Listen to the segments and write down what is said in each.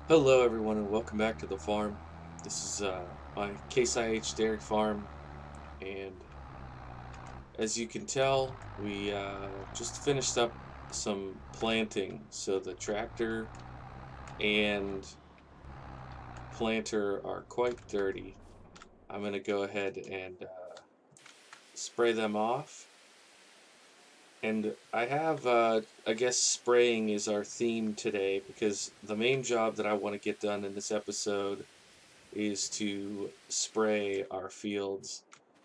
Hello, everyone, and welcome back to the farm. This is my Case IH dairy farm, and as you can tell, we just finished up some planting. So the tractor and planter are quite dirty. I'm going to go ahead and spray them off. And I have, I guess, spraying is our theme today because the main job that I want to get done in this episode is to spray our fields.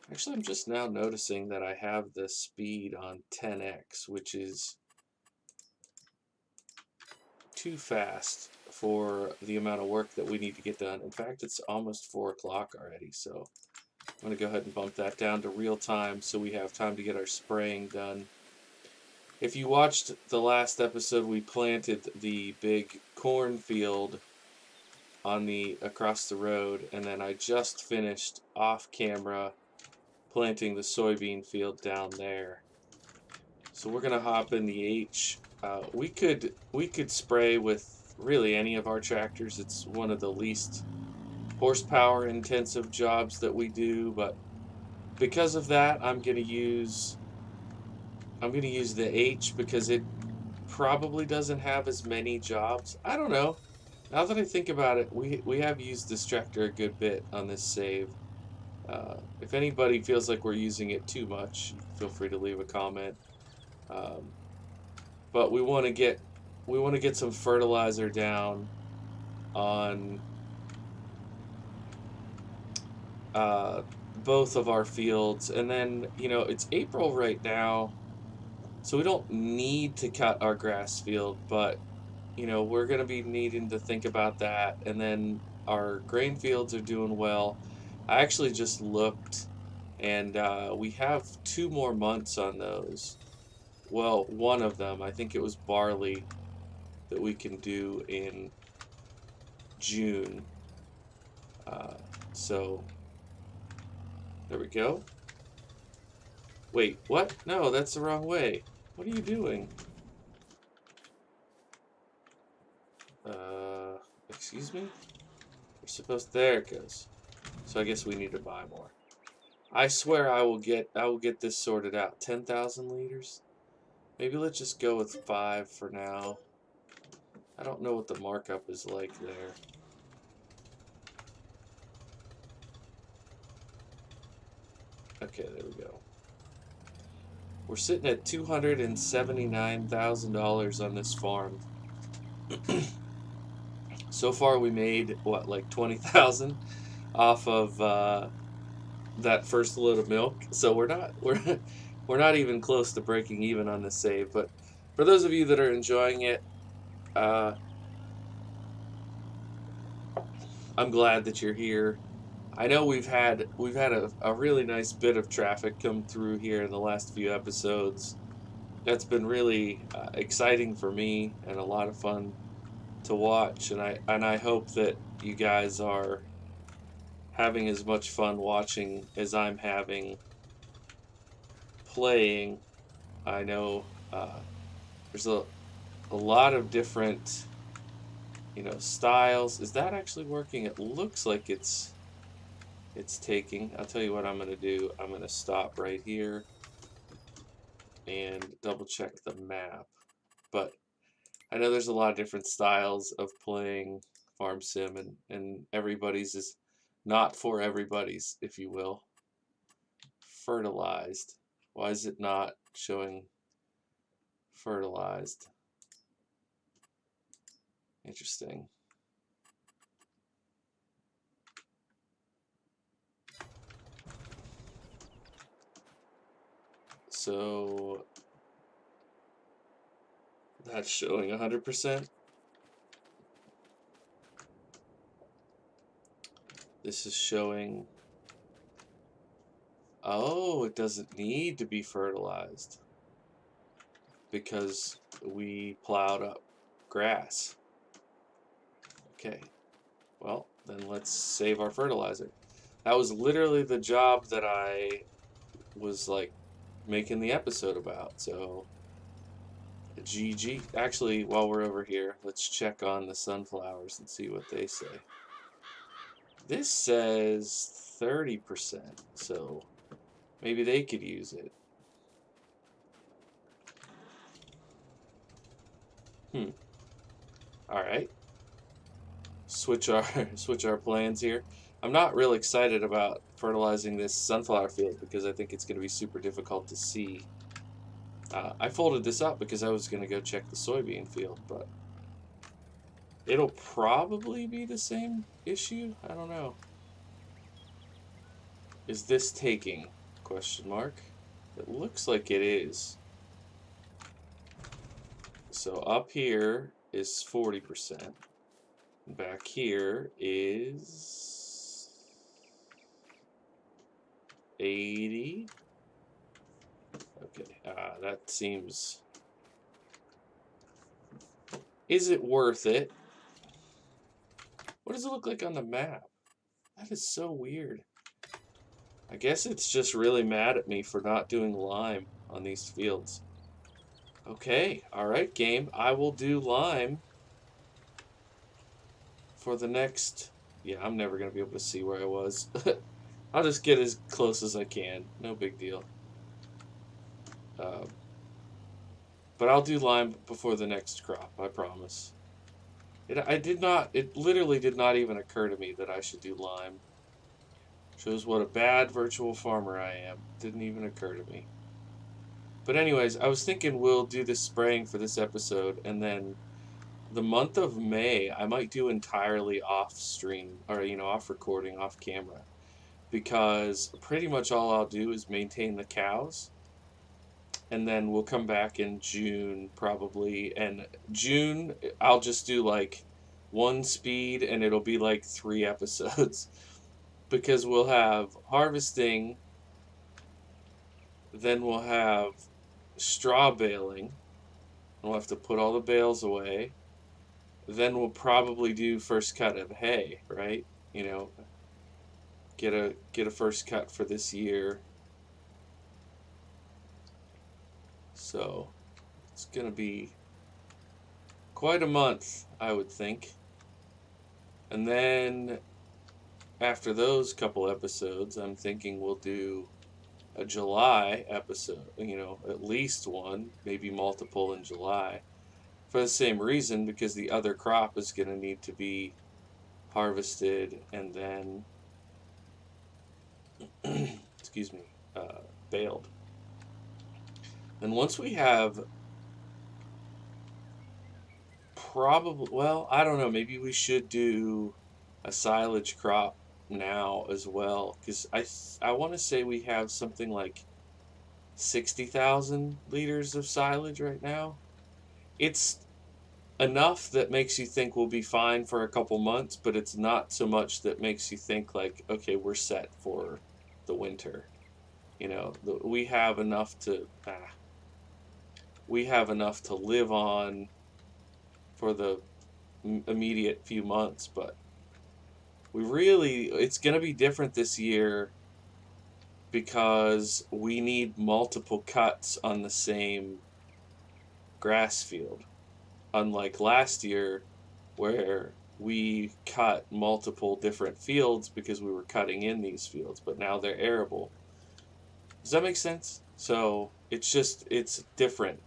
Actually, I'm just now noticing that I have the speed on 10x, which is too fast for the amount of work that we need to get done. In fact, it's almost 4 o'clock already, so I'm going to go ahead and bump that down to real time so we have time to get our spraying done. If you watched the last episode, we planted the big cornfield on the across the road, and then I just finished off camera planting the soybean field down there. So we're gonna hop in the H. We could spray with really any of our tractors. It's one of the least horsepower intensive jobs that we do, but because of that, I'm gonna use the H because it probably doesn't have as many jobs. I don't know. Now that I think about it, we have used this tractor a good bit on this save. If anybody feels like we're using it too much, feel free to leave a comment. Um, but we want to get some fertilizer down on uh, both of our fields, and then it's April right now, so we don't need to cut our grass field, but we're going to be needing to think about that. And then our grain fields are doing well. I actually just looked, and we have 2 more months on those. Well, one of them, I think it was barley that we can do in June. Uh, so there we go. Wait, what? No, that's the wrong way. What are you doing? Uh, excuse me? We're supposed. There it goes. So I guess we need to buy more. I swear I will get this sorted out. 10,000 liters? Maybe let's just go with 5 for now. I don't know what the markup is like there. Okay, there we go. We're sitting at $279,000 on this farm. So far we made what, like 20,000 off of that first load of milk. So we're not even close to breaking even on this save. But for those of you that are enjoying it, uh, I'm glad that you're here. I know we've had a really nice bit of traffic come through here in the last few episodes. That's been really exciting for me and a lot of fun to watch, and I hope that you guys are having as much fun watching as I'm having playing. I know there's a lot of different styles. Is that actually working? It looks like it's taking. I'll tell you what I'm going to do. I'm going to stop right here and double check the map. But I know there's a lot of different styles of playing Farm Sim, and everybody's is not for everybody's, if you will. Fertilized. Why is it not showing fertilized? Interesting. So that's showing 100%. This is showing. Oh, it doesn't need to be fertilized because we plowed up grass. Okay, well, then let's save our fertilizer. That was literally the job that I was like making the episode about. So GG. Actually, while we're over here, let's check on the sunflowers and see what they say. This says 30%, so maybe they could use it. All right. Switch our switch our plans here. I'm not real excited about fertilizing this sunflower field because I think it's going to be super difficult to see. I folded this up because I was going to go check the soybean field, but it'll probably be the same issue. I don't know. Is this taking? Question mark. It looks like it is. So up here is 40%. Back here is 80. Okay, that seems... Is it worth it? What does it look like on the map? That is so weird. I guess it's just really mad at me for not doing lime on these fields. Okay, alright game, I will do lime for the next... Yeah, I'm never going to be able to see where I was. I'll just get as close as I can. No big deal. But I'll do lime before the next crop, I promise. It literally did not even occur to me that I should do lime. Shows what a bad virtual farmer I am. Didn't even occur to me. But anyways, I was thinking we'll do this spraying for this episode, and then the month of May, I might do entirely off stream, or, off recording, off camera. Because pretty much all I'll do is maintain the cows. And then we'll come back in June, probably. And June, I'll just do like one speed, and it'll be like 3 episodes. Because we'll have harvesting, then we'll have straw baling, and we'll have to put all the bales away. Then we'll probably do first cut of hay, right? Get a first cut for this year. So it's gonna be quite a month, I would think. And then after those couple episodes, I'm thinking we'll do a July episode, at least one, maybe multiple in July, for the same reason, because the other crop is going to need to be harvested and then, excuse me, baled. And once we have well, I don't know, maybe we should do a silage crop now as well, because I want to say we have something like 60,000 liters of silage right now. It's enough that makes you think we'll be fine for a couple months, but it's not so much that makes you think like, okay, we're set for the winter. We have enough to live on for the immediate few months, but it's going to be different this year because we need multiple cuts on the same grass field. Unlike last year, where we cut multiple different fields because we were cutting in these fields, but now they're arable. Does that make sense? So it's different.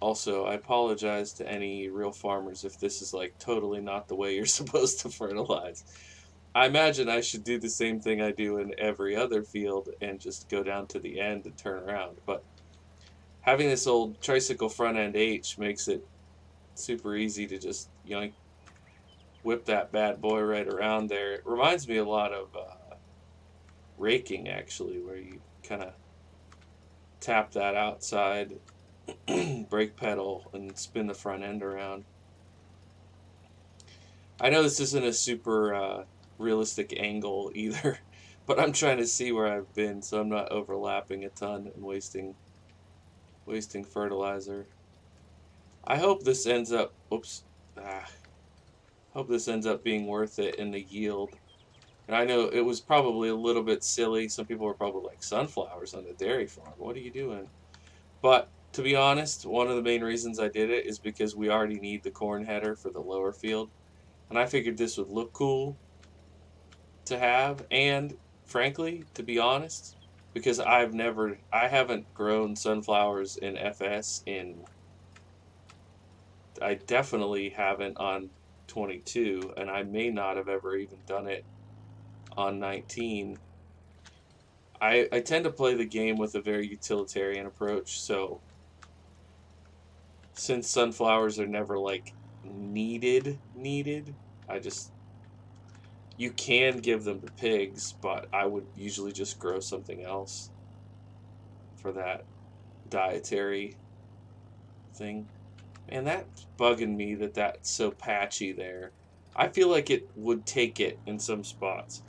Also, I apologize to any real farmers if this is like totally not the way you're supposed to fertilize. I imagine I should do the same thing I do in every other field and just go down to the end and turn around. But having this old tricycle front end H makes it super easy to just whip that bad boy right around there. It reminds me a lot of raking, actually, where you kind of tap that outside brake pedal and spin the front end around. I know this isn't a super realistic angle either, but I'm trying to see where I've been so I'm not overlapping a ton and wasting fertilizer. I hope this ends up, hope this ends up being worth it in the yield. And I know it was probably a little bit silly. Some people were probably like, sunflowers on the dairy farm, what are you doing? But To be honest, one of the main reasons I did it is because we already need the corn header for the lower field. And I figured this would look cool to have. And frankly, to be honest, because I haven't grown sunflowers in FS in, I definitely haven't on 22, and I may not have ever even done it on 19. I tend to play the game with a very utilitarian approach. So since sunflowers are never like needed, I just, you can give them to pigs, but I would usually just grow something else for that dietary thing. Man, that's bugging me that that's so patchy there. I feel like it would take it in some spots.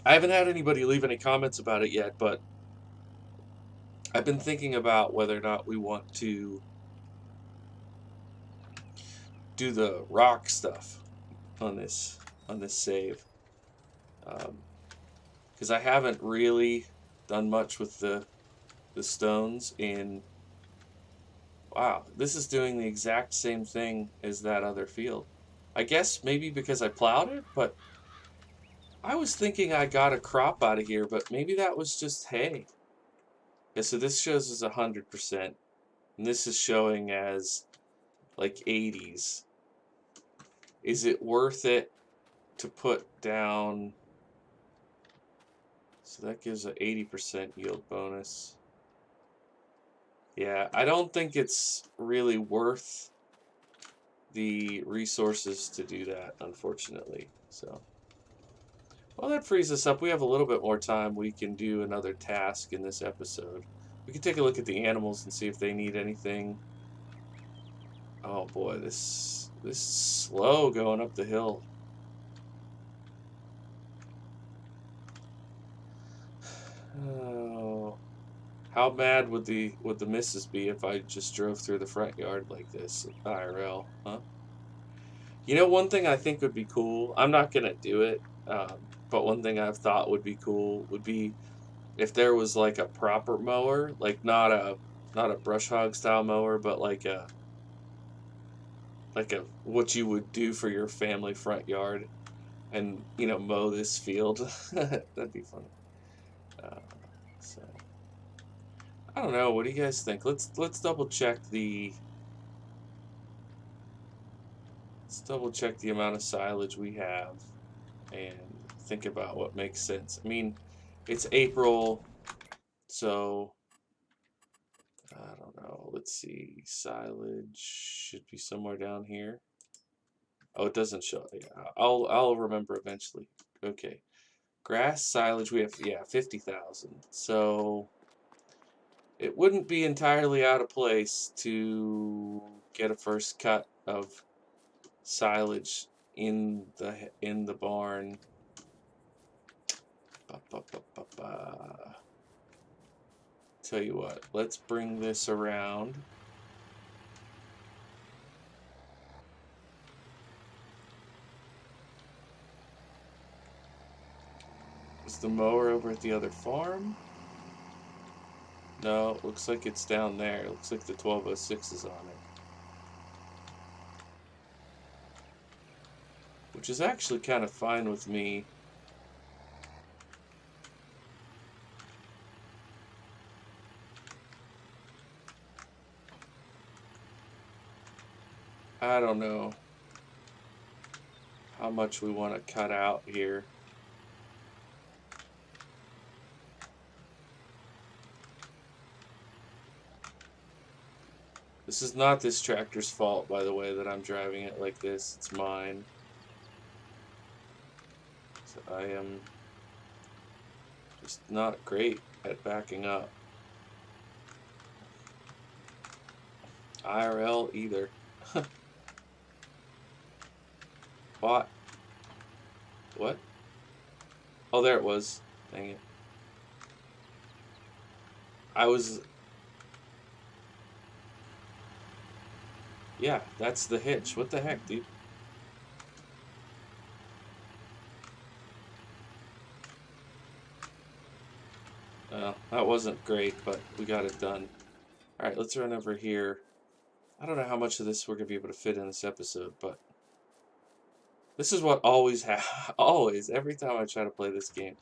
I haven't had anybody leave any comments about it yet, but I've been thinking about whether or not we want to do the rock stuff on this save, because I haven't really done much with the stones in. Wow, this is doing the exact same thing as that other field. I guess maybe because I plowed it, but I was thinking I got a crop out of here, but maybe that was just hay. Yeah, so this shows as 100%, and this is showing as like 80s. Is it worth it to put down? So that gives an 80% yield bonus. Yeah, I don't think it's really worth the resources to do that, unfortunately. So, well, that frees us up. We have a little bit more time. We can do another task in this episode. We can take a look at the animals and see if they need anything. Oh boy, this is slow going up the hill. Oh, how mad would the missus be if I just drove through the front yard like this IRL, huh? You know, one thing I think would be cool. I'm not gonna do it, but one thing I've thought would be cool would be if there was like a proper mower, like not a brush hog style mower, but like a what you would do for your family front yard, and mow this field. That'd be fun. Uh, so I don't know. What do you guys think? Let's double check the amount of silage we have and think about what makes sense. I mean, it's April, so I don't know. Let's see. Silage should be somewhere down here. Oh, it doesn't show. Yeah, I'll remember eventually. Okay. Grass silage, we have, yeah, 50,000. So it wouldn't be entirely out of place to get a first cut of silage in the barn. Ba, ba, ba, ba, ba. Tell you what, let's bring this around. Is the mower over at the other farm? No, looks like it's down there. It looks like the 1206 is on it. Which is actually kind of fine with me. I don't know how much we want to cut out here. This is not this tractor's fault, by the way, that I'm driving it like this. It's mine. So I am just not great at backing up. IRL either. What? What? Oh, there it was. Dang it. I was... Yeah, that's the hitch. What the heck, dude? Oh, wasn't great, but we got it done. All right, let's run over here. I don't know how much of this we're going to be able to fit in this episode, but this is what always always, every time I try to play this game,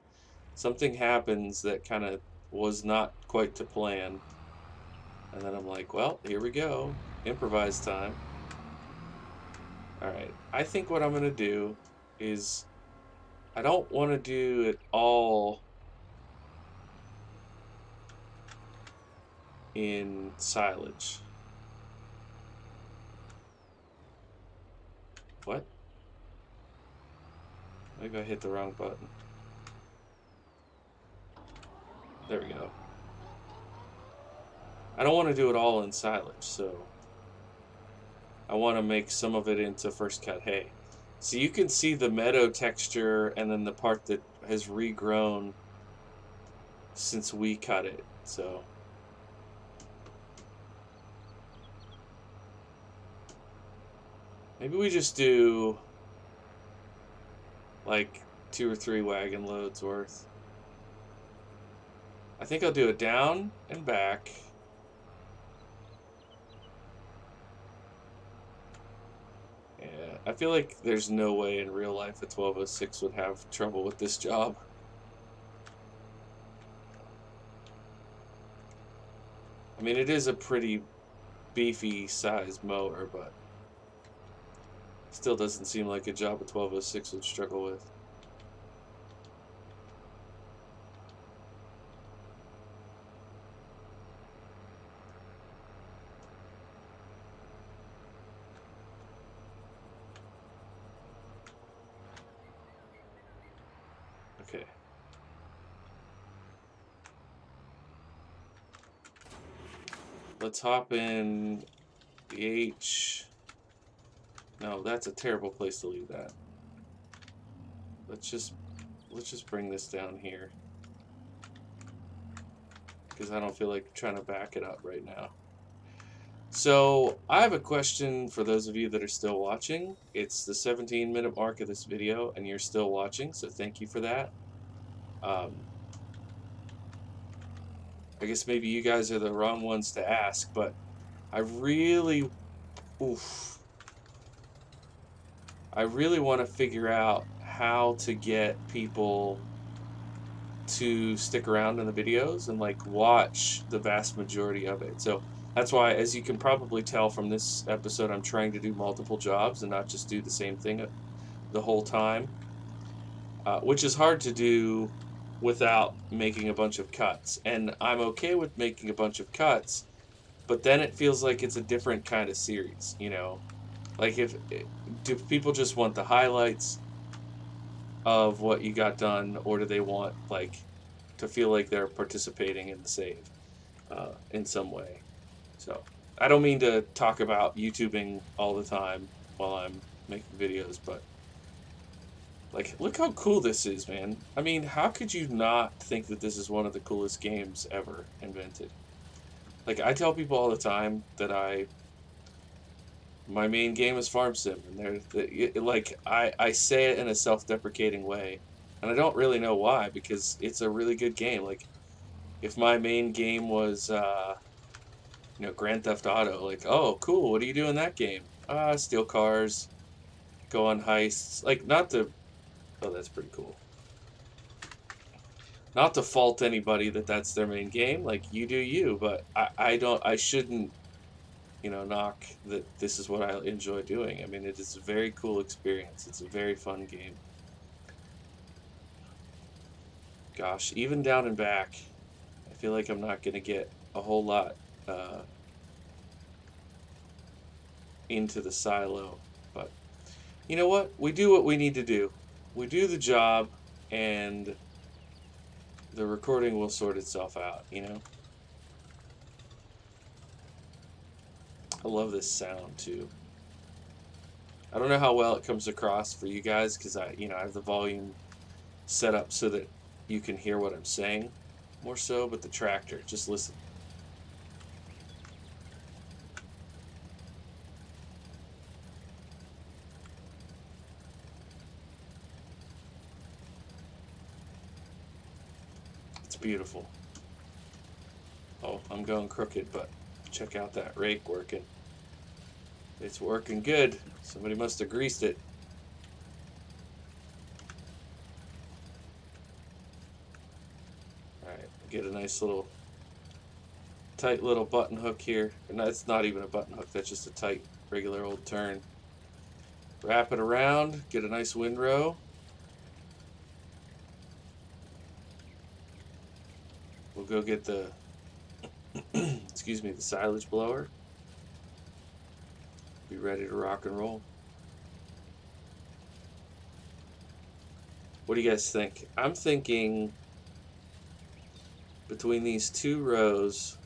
something happens that kind of was not quite to plan. And then I'm like, well, here we go. Improvise time. All right. I think what I'm going to do is I don't want to do it all in silage. What? Maybe I hit the wrong button. There we go. I don't want to do it all in silage, so I want to make some of it into first cut hay. So you can see the meadow texture and then the part that has regrown since we cut it. So maybe we just do like 2 or 3 wagon loads worth. I think I'll do it down and back. Yeah, I feel like there's no way in real life a 1206 would have trouble with this job. I mean, it is a pretty beefy sized mower, but still doesn't seem like a job a 1206 would struggle with. Okay. Let's hop in the H. No, that's a terrible place to leave that. Let's just bring this down here, because I don't feel like trying to back it up right now. So I have a question for those of you that are still watching. It's the 17-minute mark of this video and you're still watching, so thank you for that. I guess maybe you guys are the wrong ones to ask, but I really want to figure out how to get people to stick around in the videos and like watch the vast majority of it. So that's why, as you can probably tell from this episode, I'm trying to do multiple jobs and not just do the same thing the whole time, which is hard to do without making a bunch of cuts. And I'm okay with making a bunch of cuts, but then it feels like it's a different kind of series, you know? Like, do people just want the highlights of what you got done, or do they want like to feel like they're participating in the save in some way? So I don't mean to talk about YouTubing all the time while I'm making videos, but like, look how cool this is, man. I mean, how could you not think that this is one of the coolest games ever invented? Like, I tell people all the time that my main game is Farm Sim, and like, I say it in a self-deprecating way, and I don't really know why, because it's a really good game. Like, if my main game was, Grand Theft Auto, like, oh, cool, what do you do in that game? Steal cars, go on heists. Like, oh, that's pretty cool. Not to fault anybody that's their main game, like, you do you, but I shouldn't, knock that this is what I enjoy doing. I mean, it is a very cool experience. It's a very fun game. Gosh, even down and back, I feel like I'm not going to get a whole lot into the silo, but you know what? We do what we need to do. We do the job, and the recording will sort itself out, you know? I love this sound, too. I don't know how well it comes across for you guys, because I have the volume set up so that you can hear what I'm saying more so, but the tractor, just listen. It's beautiful. I'm going crooked, but check out that rake working. It's working good. Somebody must have greased it. Alright, get a nice little tight little button hook here. No, it's not even a button hook, that's just a tight regular old turn. Wrap it around, get a nice windrow. We'll go get the excuse me, the silage blower. Be ready to rock and roll. What do you guys think? I'm thinking between these two rows,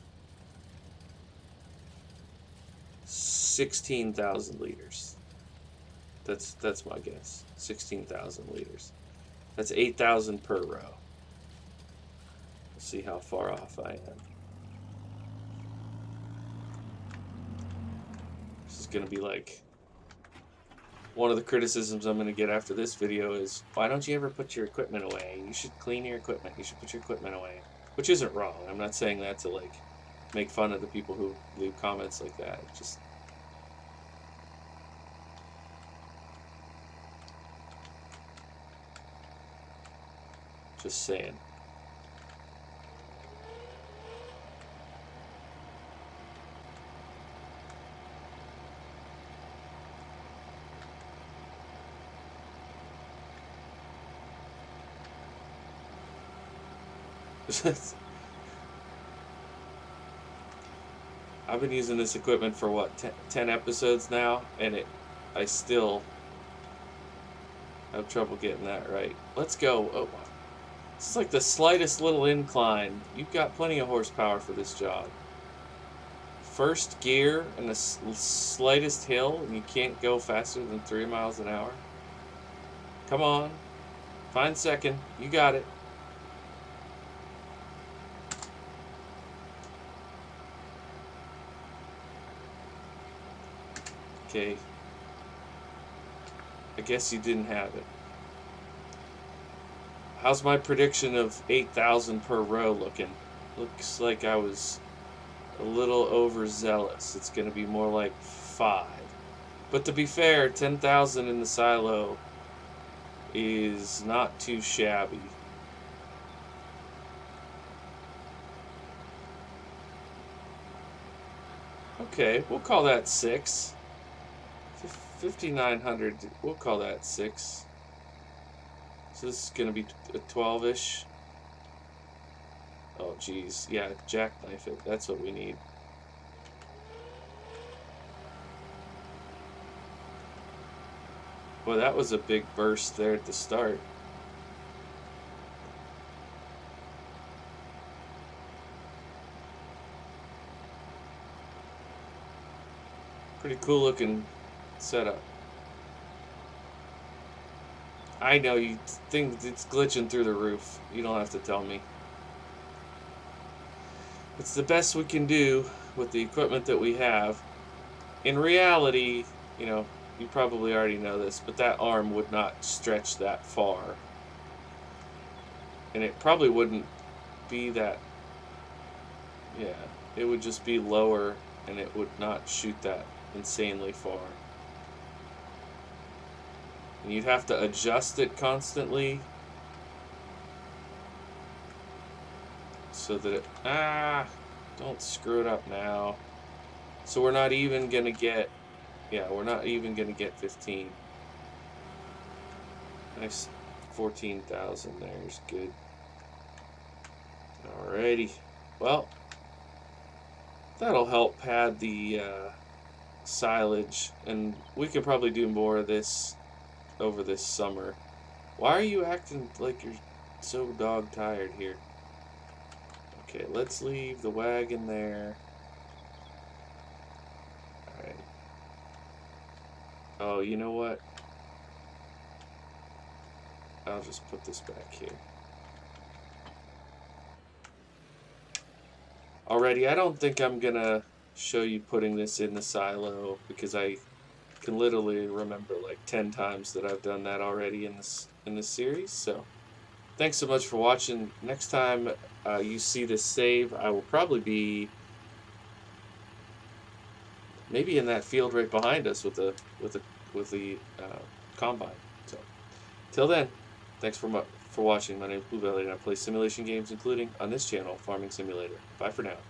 16,000 liters. That's my guess. 16,000 liters. That's 8,000 per row. Let's see how far off I am. This is going to be like one of the criticisms I'm going to get after this video is, why don't you ever put your equipment away? You should clean your equipment. You should put your equipment away. Which isn't wrong. I'm not saying that to like make fun of the people who leave comments like that. Just saying. I've been using this equipment for what, 10 episodes now, and I still have trouble getting that right. Let's go. Oh, it's like the slightest little incline. You've got plenty of horsepower for this job. First gear and the slightest hill, and you can't go faster than 3 miles an hour. Come on. Find second. You got it. Okay. I guess you didn't have it. How's my prediction of 8,000 per row looking? Looks like I was a little overzealous. It's going to be more like 5. But to be fair, 10,000 in the silo is not too shabby. Okay, we'll call that 6. 5,900, we'll call that 6. So this is going to be a 12-ish. Oh, geez. Yeah, jackknife it. That's what we need. Boy, that was a big burst there at the start. Pretty cool looking setup. I know you think it's glitching through the roof. You don't have to tell me. It's the best we can do with the equipment that we have. In reality, you know, you probably already know this, but that arm would not stretch that far. And it probably wouldn't be that, yeah, it would just be lower and it would not shoot that insanely far. And you'd have to adjust it constantly so that it, don't screw it up now. So we're not even gonna get, yeah, we're not even gonna get 15. Nice, 14,000 there's good. Alrighty, well, that'll help pad the silage, and we could probably do more of this over this summer. Why are you acting like you're so dog tired here? Okay, let's leave the wagon there. Alright. Oh, you know what? I'll just put this back here. Alrighty, I don't think I'm gonna show you putting this in the silo because I can literally remember like 10 times that I've done that already in this series. So thanks so much for watching. Next time you see this save, I will probably be maybe in that field right behind us with the combine. So till then, thanks for watching. My name is Blue Belly, and I play simulation games, including on this channel, Farming Simulator. Bye for now.